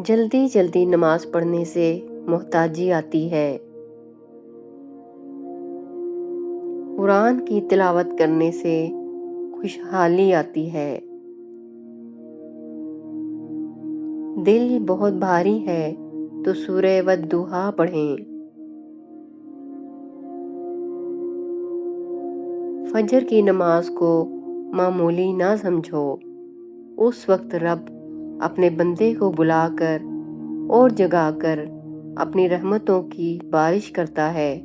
جلدی جلدی نماز پڑھنے سے محتاجی آتی ہے۔ قرآن کی تلاوت کرنے سے خوشحالی آتی ہے۔ دل بہت بھاری ہے تو سورہ والضحیٰ پڑھیں۔ فجر کی نماز کو معمولی نہ سمجھو، اس وقت رب اپنے بندے کو بلا کر اور جگا کر اپنی رحمتوں کی بارش کرتا ہے۔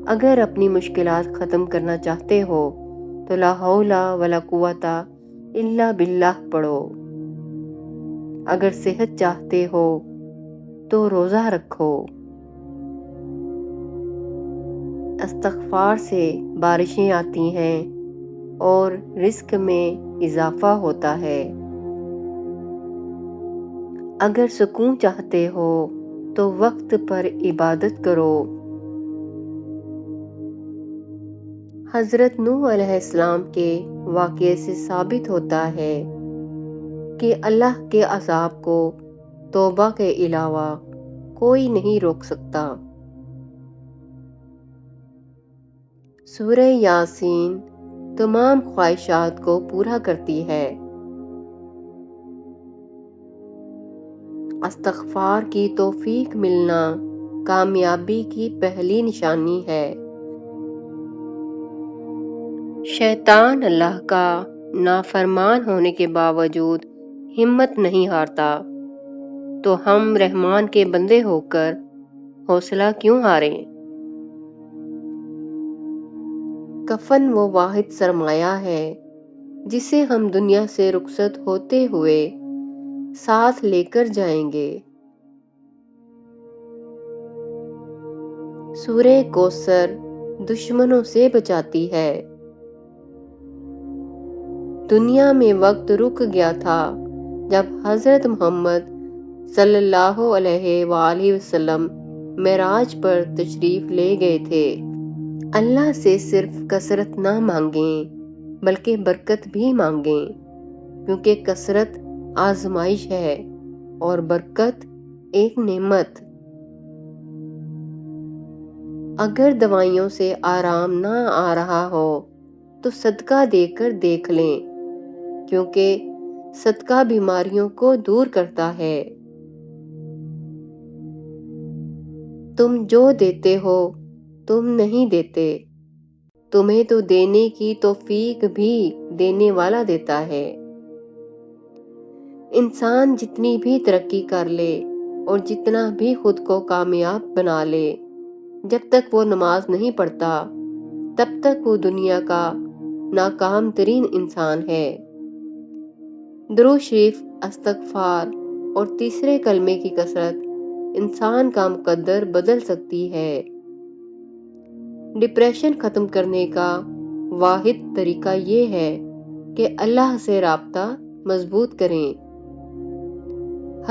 اگر اپنی مشکلات ختم کرنا چاہتے ہو تو لا حول ولا قوت الا باللہ پڑھو۔ اگر صحت چاہتے ہو تو روزہ رکھو۔ استغفار سے بارشیں آتی ہیں اور رزق میں اضافہ ہوتا ہے۔ اگر سکون چاہتے ہو تو وقت پر عبادت کرو۔ حضرت نوح علیہ السلام کے واقعے سے ثابت ہوتا ہے کہ اللہ کے عذاب کو توبہ کے علاوہ کوئی نہیں روک سکتا۔ سورہ یاسین تمام خواہشات کو پورا کرتی ہے۔ استغفار کی توفیق ملنا کامیابی کی پہلی نشانی ہے۔ شیطان اللہ کا نافرمان ہونے کے باوجود ہمت نہیں ہارتا، تو ہم رحمان کے بندے ہو کر حوصلہ کیوں ہاریں؟ کفن وہ واحد سرمایہ ہے جسے ہم دنیا سے رخصت ہوتے ہوئے ساتھ لے کر جائیں گے۔ سورہ کوثر دشمنوں سے بچاتی ہے۔ دنیا میں وقت رک گیا تھا جب حضرت محمد صلی اللہ علیہ وآلہ وسلم معراج پر تشریف لے گئے تھے۔ اللہ سے صرف کثرت نہ مانگیں بلکہ برکت بھی مانگیں، کیونکہ کثرت آزمائش ہے اور برکت ایک نعمت۔ اگر دوائیوں سے آرام نہ آ رہا ہو تو صدقہ دے کر دیکھ لیں، کیونکہ صدقہ بیماریوں کو دور کرتا ہے۔ تم جو دیتے ہو تم نہیں دیتے، تمہیں تو دینے کی توفیق بھی دینے والا دیتا ہے۔ انسان جتنی بھی ترقی کر لے اور جتنا بھی خود کو کامیاب بنا لے، جب تک وہ نماز نہیں پڑھتا تب تک وہ دنیا کا ناکام ترین انسان ہے۔ درود شریف، استغفار اور تیسرے کلمے کی کثرت انسان کا مقدر بدل سکتی ہے۔ ڈپریشن ختم کرنے کا واحد طریقہ یہ ہے کہ اللہ سے رابطہ مضبوط کریں۔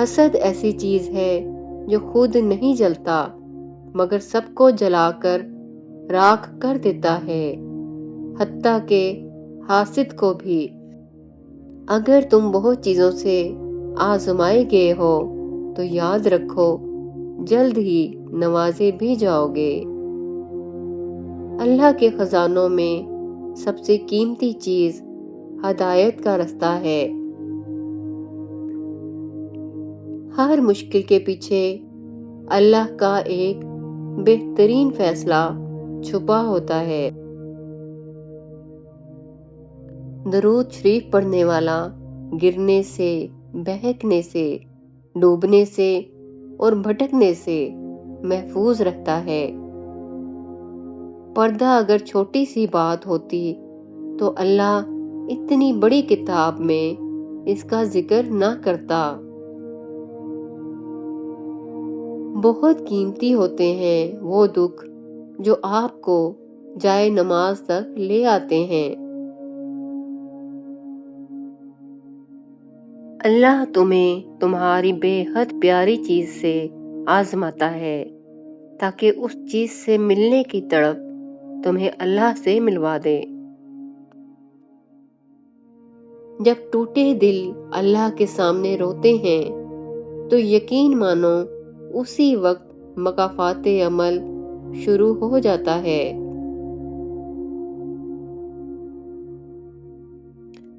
حسد ایسی چیز ہے جو خود نہیں جلتا مگر سب کو جلا کر راکھ کر دیتا ہے، حتیٰ کہ حاسد کو بھی۔ اگر تم بہت چیزوں سے آزمائے گئے ہو تو یاد رکھو جلد ہی نوازے بھی جاؤ گے۔ اللہ کے خزانوں میں سب سے قیمتی چیز ہدایت کا رستہ ہے۔ ہر مشکل کے پیچھے اللہ کا ایک بہترین فیصلہ چھپا ہوتا ہے۔ درود شریف پڑھنے والا گرنے سے، بہکنے سے، ڈوبنے سے اور بھٹکنے سے محفوظ رہتا ہے۔ پردہ اگر چھوٹی سی بات ہوتی تو اللہ اتنی بڑی کتاب میں اس کا ذکر نہ کرتا۔ بہت قیمتی ہوتے ہیں وہ دکھ جو آپ کو جائے نماز تک لے آتے ہیں۔ اللہ تمہیں تمہاری بے حد پیاری چیز سے آزماتا ہے تاکہ اس چیز سے ملنے کی تڑپ تمہیں اللہ سے ملوا دے۔ جب ٹوٹے دل اللہ کے سامنے روتے ہیں تو یقین مانو اسی وقت مکافات عمل شروع ہو جاتا ہے۔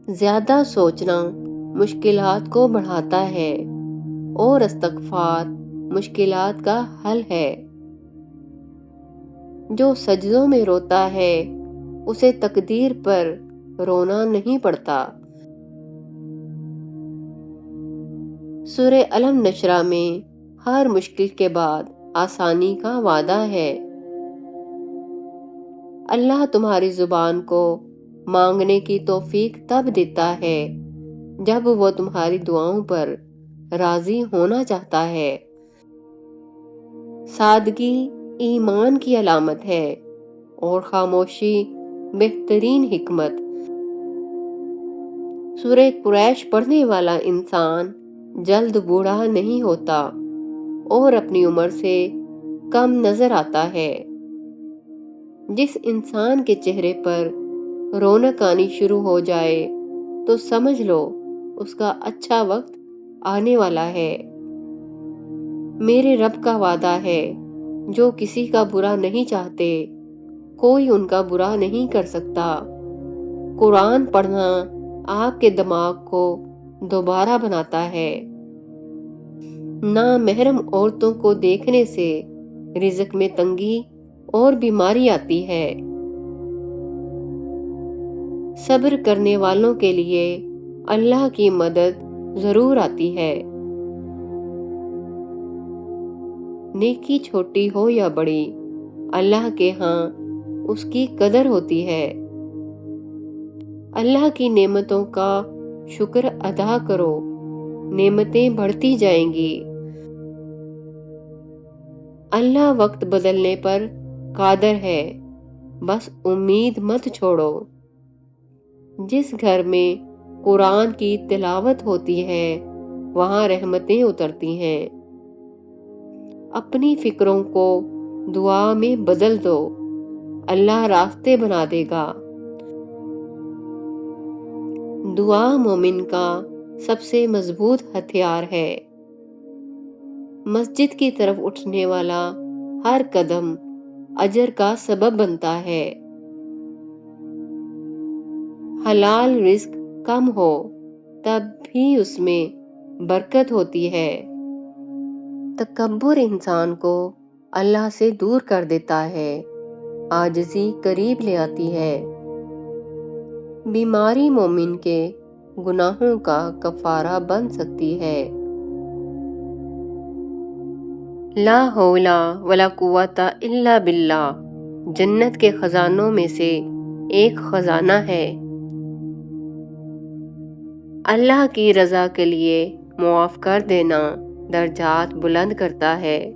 زیادہ سوچنا مشکلات کو بڑھاتا ہے اور استغفار مشکلات کا حل ہے۔ جو سجدوں میں روتا ہے اسے تقدیر پر رونا نہیں پڑتا۔ سورہ الم نشرہ میں ہر مشکل کے بعد آسانی کا وعدہ ہے۔ اللہ تمہاری زبان کو مانگنے کی توفیق تب دیتا ہے جب وہ تمہاری دعاؤں پر راضی ہونا چاہتا ہے۔ سادگی ایمان کی علامت ہے اور خاموشی بہترین حکمت۔ سورہ قریش پڑھنے والا انسان جلد بوڑھا نہیں ہوتا اور اپنی عمر سے کم نظر آتا ہے۔ جس انسان کے چہرے پر رونق آنی شروع ہو جائے تو سمجھ لو اس کا اچھا وقت آنے والا ہے۔ میرے رب کا وعدہ ہے جو کسی کا برا نہیں چاہتے کوئی ان کا برا نہیں کر سکتا۔ قرآن پڑھنا آپ کے دماغ کو دوبارہ بناتا ہے۔ نامحرم عورتوں کو دیکھنے سے رزق میں تنگی اور بیماری آتی ہے۔ صبر کرنے والوں کے لیے اللہ کی مدد ضرور آتی ہے۔ نیکی چھوٹی ہو یا بڑی اللہ کے ہاں اس کی قدر ہوتی ہے۔ اللہ کی نعمتوں کا شکر ادا کرو، نعمتیں بڑھتی جائیں گی۔ اللہ وقت بدلنے پر قادر ہے، بس امید مت چھوڑو۔ جس گھر میں قرآن کی تلاوت ہوتی ہے وہاں رحمتیں اترتی ہیں۔ اپنی فکروں کو دعا میں بدل دو، اللہ راستے بنا دے گا۔ دعا مومن کا سب سے مضبوط ہتھیار ہے۔ مسجد کی طرف اٹھنے والا ہر قدم اجر کا سبب بنتا ہے۔ حلال رزق کم ہو تب بھی اس میں برکت ہوتی ہے۔ تکبر انسان کو اللہ سے دور کر دیتا ہے، عاجزی قریب لے آتی ہے۔ بیماری مومن کے گناہوں کا کفارہ بن سکتی ہے۔ لا حول ولا قوت الا باللہ جنت کے خزانوں میں سے ایک خزانہ ہے۔ اللہ کی رضا کے لیے معاف کر دینا درجات بلند کرتا ہے۔